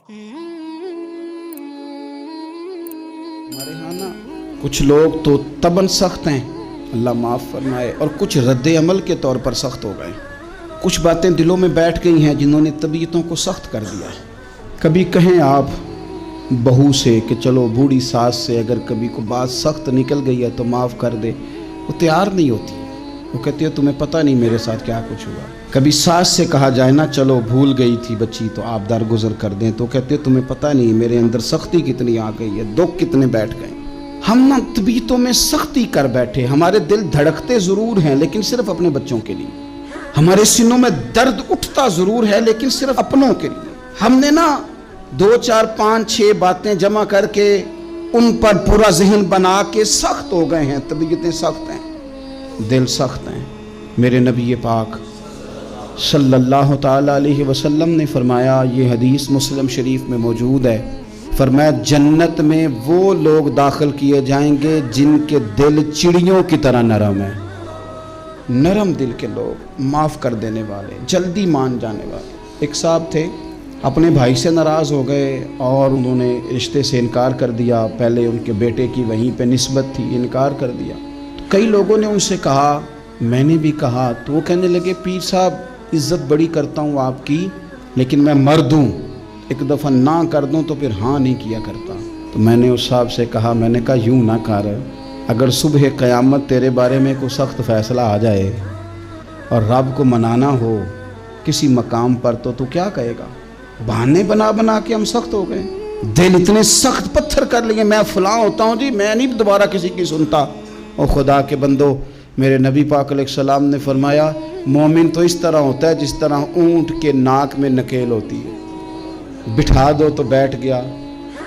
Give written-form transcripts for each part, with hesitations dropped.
ہمارے ہاں نا کچھ لوگ تو تباً سخت ہیں، اللہ معاف فرمائے، اور کچھ رد عمل کے طور پر سخت ہو گئے۔ کچھ باتیں دلوں میں بیٹھ گئی ہیں جنہوں نے طبیعتوں کو سخت کر دیا۔ کبھی کہیں آپ بہو سے کہ چلو بوڑھی ساس سے اگر کبھی کو بات سخت نکل گئی ہے تو معاف کر دے، وہ تیار نہیں ہوتی، وہ کہتی ہے تمہیں پتہ نہیں میرے ساتھ کیا کچھ ہوا۔ کبھی ساس سے کہا جائے نا چلو بھول گئی تھی بچی تو آپ درگزر کر دیں، تو کہتے ہیں تمہیں پتہ نہیں میرے اندر سختی کتنی آ گئی ہے، دکھ کتنے بیٹھ گئے۔ ہم نا طبیعتوں میں سختی کر بیٹھے، ہمارے دل دھڑکتے ضرور ہیں لیکن صرف اپنے بچوں کے لیے، ہمارے سینوں میں درد اٹھتا ضرور ہے لیکن صرف اپنوں کے لیے۔ ہم نے نا 2 4 5 6 باتیں جمع کر کے ان پر پورا ذہن بنا کے سخت ہو گئے ہیں، طبیعتیں سخت ہیں، دل سخت ہیں۔ میرے نبی پاک صلی اللہ تعالیٰ علیہ وسلم نے فرمایا، یہ حدیث مسلم شریف میں موجود ہے، فرمایا جنت میں وہ لوگ داخل کیے جائیں گے جن کے دل چڑیوں کی طرح نرم ہیں۔ نرم دل کے لوگ، معاف کر دینے والے، جلدی مان جانے والے۔ ایک صاحب تھے، اپنے بھائی سے ناراض ہو گئے اور انہوں نے رشتے سے انکار کر دیا، پہلے ان کے بیٹے کی وہیں پہ نسبت تھی، انکار کر دیا۔ کئی لوگوں نے ان سے کہا، میں نے بھی کہا، تو وہ کہنے لگے پیر صاحب عزت بڑی کرتا ہوں آپ کی لیکن میں مرد ہوں، ایک دفعہ نہ کر دوں تو پھر ہاں نہیں کیا کرتا۔ تو میں نے اس صاحب سے کہا، میں نے کہا یوں نہ کر، اگر صبح قیامت تیرے بارے میں کوئی سخت فیصلہ آ جائے اور رب کو منانا ہو کسی مقام پر تو کیا کہے گا؟ بہانے بنا بنا کے ہم سخت ہو گئے، دل اتنے سخت پتھر کر لیے، میں فلاں ہوتا ہوں جی، میں نہیں دوبارہ کسی کی سنتا۔ اور خدا کے بندو، میرے نبی پاک علیہ السلام نے فرمایا مومن تو اس طرح ہوتا ہے جس طرح اونٹ کے ناک میں نکیل ہوتی ہے، بٹھا دو تو بیٹھ گیا،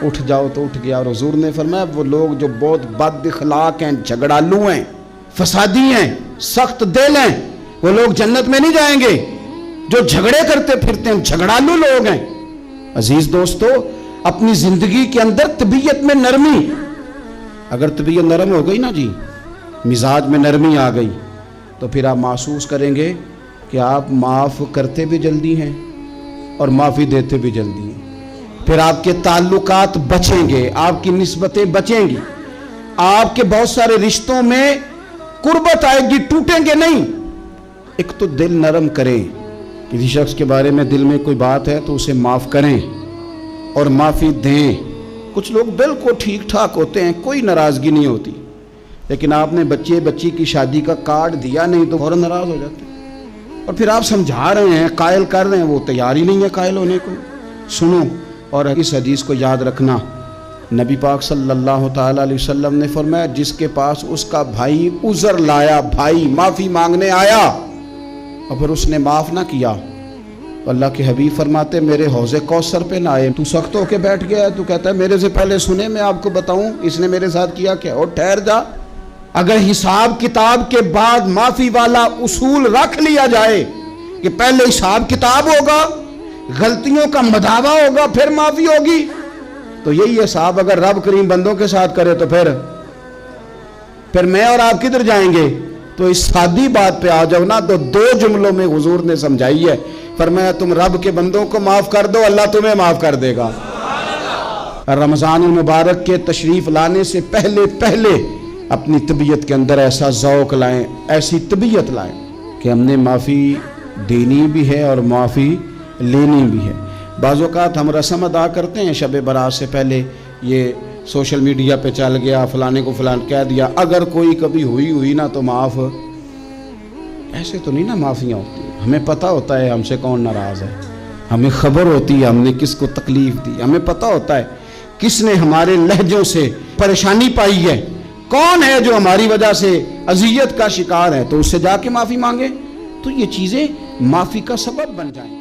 اٹھ جاؤ تو اٹھ گیا۔ اور حضور نے فرمایا وہ لوگ جو بہت بد اخلاق ہیں، جھگڑالو ہیں، فسادی ہیں، سخت دل ہیں، وہ لوگ جنت میں نہیں جائیں گے۔ جو جھگڑے کرتے پھرتے ہیں، جھگڑالو لوگ ہیں۔ عزیز دوستو، اپنی زندگی کے اندر طبیعت میں نرمی، اگر طبیعت نرم ہو گئی نا جی، مزاج میں نرمی آ گئی، تو پھر آپ محسوس کریں گے کہ آپ معاف کرتے بھی جلدی ہیں اور معافی دیتے بھی جلدی ہیں۔ پھر آپ کے تعلقات بچیں گے، آپ کی نسبتیں بچیں گی، آپ کے بہت سارے رشتوں میں قربت آئے گی، ٹوٹیں گے نہیں۔ ایک تو دل نرم کریں، کسی شخص کے بارے میں دل میں کوئی بات ہے تو اسے معاف کریں اور معافی دیں۔ کچھ لوگ بالکل ٹھیک ٹھاک ہوتے ہیں، کوئی ناراضگی نہیں ہوتی، لیکن آپ نے بچی کی شادی کا کارڈ دیا نہیں تو فوراً ناراض ہو جاتے ہیں، اور پھر آپ سمجھا رہے ہیں، قائل کر رہے ہیں، وہ تیار ہی نہیں ہے قائل ہونے کو۔ سنو، اور اس حدیث کو یاد رکھنا، نبی پاک صلی اللہ تعالیٰ علیہ وسلم نے فرمایا جس کے پاس اس کا بھائی عذر لایا، بھائی معافی مانگنے آیا اور پھر اس نے معاف نہ کیا، اللہ کے حبیب فرماتے میرے حوض کوثر پہ نہ آئے۔ تو سخت ہو کے بیٹھ گیا ہے، تو کہتا ہے میرے سے پہلے سنے، میں آپ کو بتاؤں اس نے میرے ساتھ کیا کیا، اور ٹھہر جا۔ اگر حساب کتاب کے بعد معافی والا اصول رکھ لیا جائے کہ پہلے حساب کتاب ہوگا، غلطیوں کا مداوع ہوگا، پھر معافی ہوگی، تو یہی حساب اگر رب کریم بندوں کے ساتھ کرے تو پھر میں اور آپ کدھر جائیں گے؟ تو اس سادی بات پہ آ جاؤ نا، تو 2 جملوں میں حضور نے سمجھائی ہے، فرمایا تم رب کے بندوں کو معاف کر دو، اللہ تمہیں معاف کر دے گا۔ رمضان المبارک کے تشریف لانے سے پہلے اپنی طبیعت کے اندر ایسا ذوق لائیں، ایسی طبیعت لائیں کہ ہم نے معافی دینی بھی ہے اور معافی لینی بھی ہے۔ بعض اوقات ہم رسم ادا کرتے ہیں شب برات سے پہلے، یہ سوشل میڈیا پہ چل گیا، فلانے کو فلان کہہ دیا، اگر کوئی کبھی ہوئی نا تو معاف، ایسے تو نہیں نا معافیاں ہوتی۔ ہمیں پتہ ہوتا ہے ہم سے کون ناراض ہے، ہمیں خبر ہوتی ہے ہم نے کس کو تکلیف دی، ہمیں پتہ ہوتا ہے کس نے ہمارے لہجوں سے پریشانی پائی ہے، کون ہے جو ہماری وجہ سے اذیت کا شکار ہے، تو اس سے جا کے معافی مانگے، تو یہ چیزیں معافی کا سبب بن جائیں۔